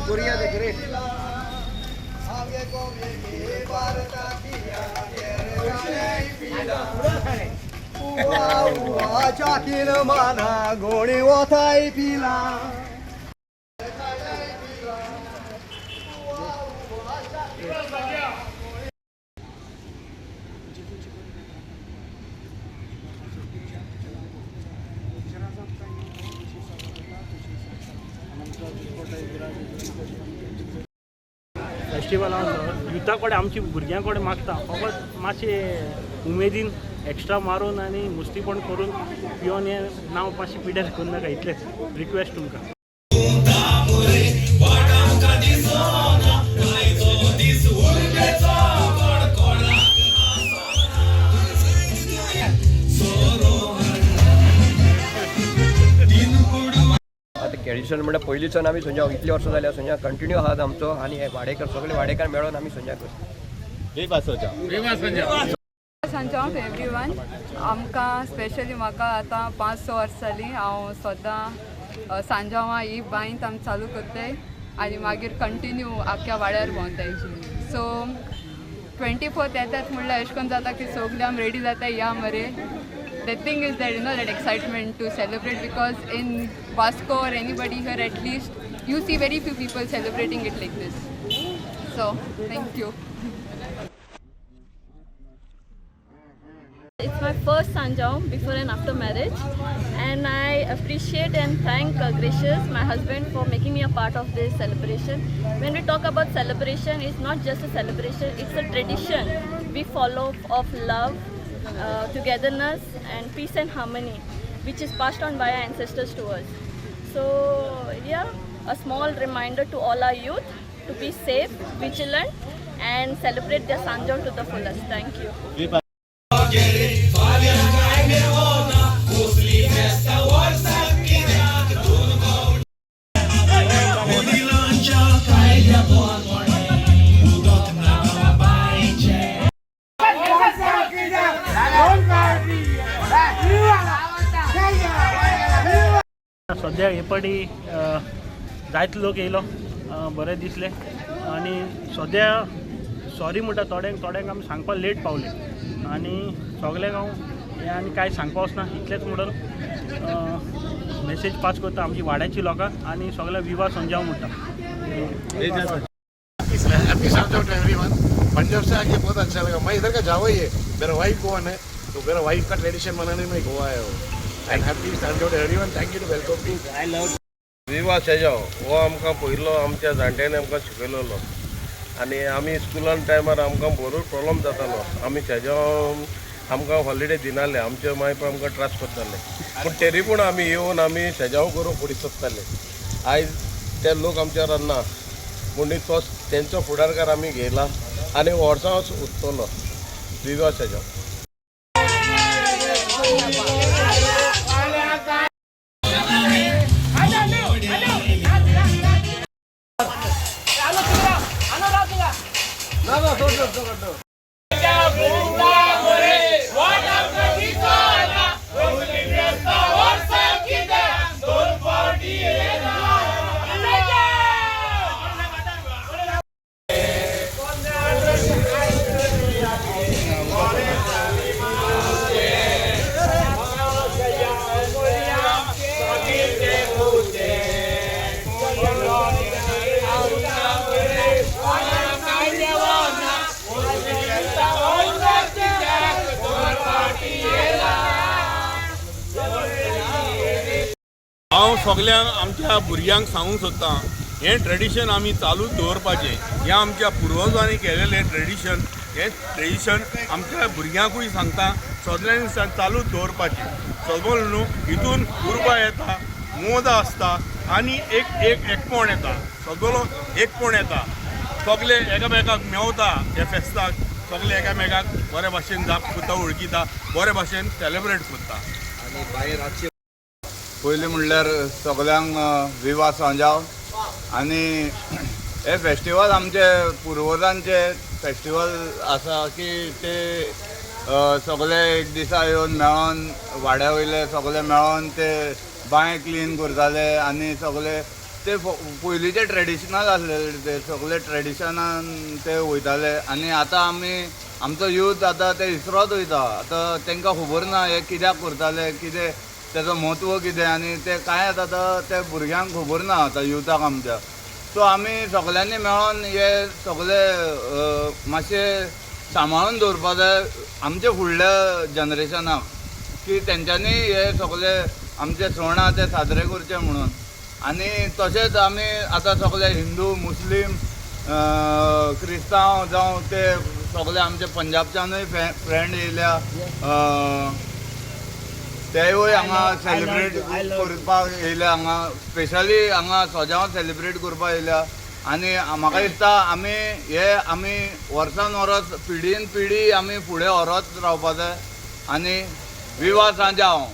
Korea the great. चाकीन माना गोळी ओथाय पिला. फेस्टिवलान युथा कडेन आमची भुरग्यां कडेन मागता फकत मातशें उमेदीन एक्स्ट्रा मारून आनी मुस्तीपण करून पिवन हें नांव मातशें पिड्यार करूं नाका इतलेंच रिक्वेस्ट तुमकां. ट्रेडिशन म्हणजे पयलींच्यान आमी संजा इतली वर्सां जाल्या संजा कंटिन्यू आहात आमचो आनी हे वाडेकर सगळे वाडेकार मेळून आमी संजा करता. सांजो एवरीवन आमकां स्पेशली म्हाका आतां 5-6 वर्सां जालीं हांव सद्दां सांजावां ही बांयत आमी चालू करताय आनी मागीर कंटिन्यू आख्या वाड्यार भोंवताय. सो 24th येतात म्हणल्यार अशें करून जाता की सगळीं आमी रेडी जाताय या मरे. The thing is that that excitement to celebrate because in Vasco or anybody here at least you see very few people celebrating it like this. So thank you. It's my first Sanjao before and after marriage, and I appreciate and thank Gracious, my husband, for making me a part of this celebration. When we talk about celebration, it's not just a celebration, it's a tradition we follow of love, togetherness and peace and harmony, which is passed on by our ancestors to us. So yeah, a small reminder to all our youth to be safe, vigilant and celebrate their Sanjao to the fullest. Thank you. सद्या हे पाटी जायते लोक येयलो बरें दिसलें आनी सद्या सॉरी म्हणटा थोड्यांक आमी सांगपाक लेट पावले आनी सगळ्यांक हांव हें आनी कांय सांगपा वचना इतलेंच म्हणून मेसेज पास करता आमची वाड्याची लोकांक आनी सगळ्यांक विवा संजाव म्हणटा. Happy Sanjao to everyone. Punjab से आके बहुत अच्छा लगा. मैं इधर का जावा ही है, मेरा वाइफ गोवन है तो मेरा वाइफ का ट्रेडिशन मनाने में गोवा आया हूँ. And happy Sanjao to everyone. Thank you to welcome me. I love विवा संजाव हो आमकां पयलो आमच्या जाणट्यांनी आमकां शिकयलेलो आनी आमी स्कुलान टायमार आमकां भरपूर प्रॉब्लम जातालो. आमी संजाव आमकां हॉलिडे दिनाले, आमचे माय बाप आमकां त्रास करताले पूण तरी पूण आमी येवन आमी संजाव करून फुडें सरताले. आयज ते लोक आमच्यावर ना पूण तो तेंचो फुडारकार आमी घेयला आनी वर्सां उरतलो. विवा संजाव. हांव सगळ्यांक आमच्या भुरग्यांक सांगूंक सोदतां हें ट्रेडिशन आमी चालूच दवरपाचें. हें आमच्या पुर्वजांनी केलेलें ट्रेडिशन, हें ट्रेडिशन आमच्या भुरग्यांकूय सांगता सगळ्यांनी चालूच दवरपाचें. सगळो न्हू हितून उर्बा येता, मोद आसता आनी एकपण येता, सगळो एकपण येता. सगळे एकामेकाक मेवता ह्या फेस्ताक, सगळे एकामेकाक बरे भाशेन जाप करता, वळखीता, बरे भाशेन सेलेब्रेट करता. आनी भायर पयलीं म्हणल्यार सगळ्यांक विवा सांजाव आनी हे फेस्टिवल आमचे पुर्वजांचे फेस्टिवल आसा की ते सगळे एक दिसा येवन मेळोन वाड्या वयले सगळे मेळोन ते बांय क्लीन करताले आनी सगळे ते पयलींचे ट्रेडिशनल आसलेले ते सगळे ट्रेडिशनान ते वयताले आनी आतां आमचो यूथ आतां ते इसरोत वयता. आतां तांकां खबर ना हे कित्याक करताले, कितें तेजो म्हत्व कितें आनी ते कांयच आतां ते भुरग्यांक खबर ना आतां युथाक आमच्या. सो आमी सगळ्यांनी मेळोन हे सगळे मातशे सांबाळून दवरपा जाय आमच्या फुडल्या जनरेशनाक, की तेंच्यांनी हे सगळे आमचे सण आहा ते साजरे करचे म्हणून. आनी तशेंच आमी आतां सगळे हिंदू मुस्लीम क्रिस्तांव जावं ते सगळे आमचे पंजाबच्यानूय फ्रेंड येयल्या, तेवूय हांगा सेलिब्रेट करपाक येयल्या, हांगा स्पेशली हांगा सजाव सेलिब्रेट करपाक येयल्या. आनी म्हाका दिसता आमी वर्सान वर्स पिढीन पिढी आमी फुडें व्हरत रावपा जाय. आनी विवा सांजाव.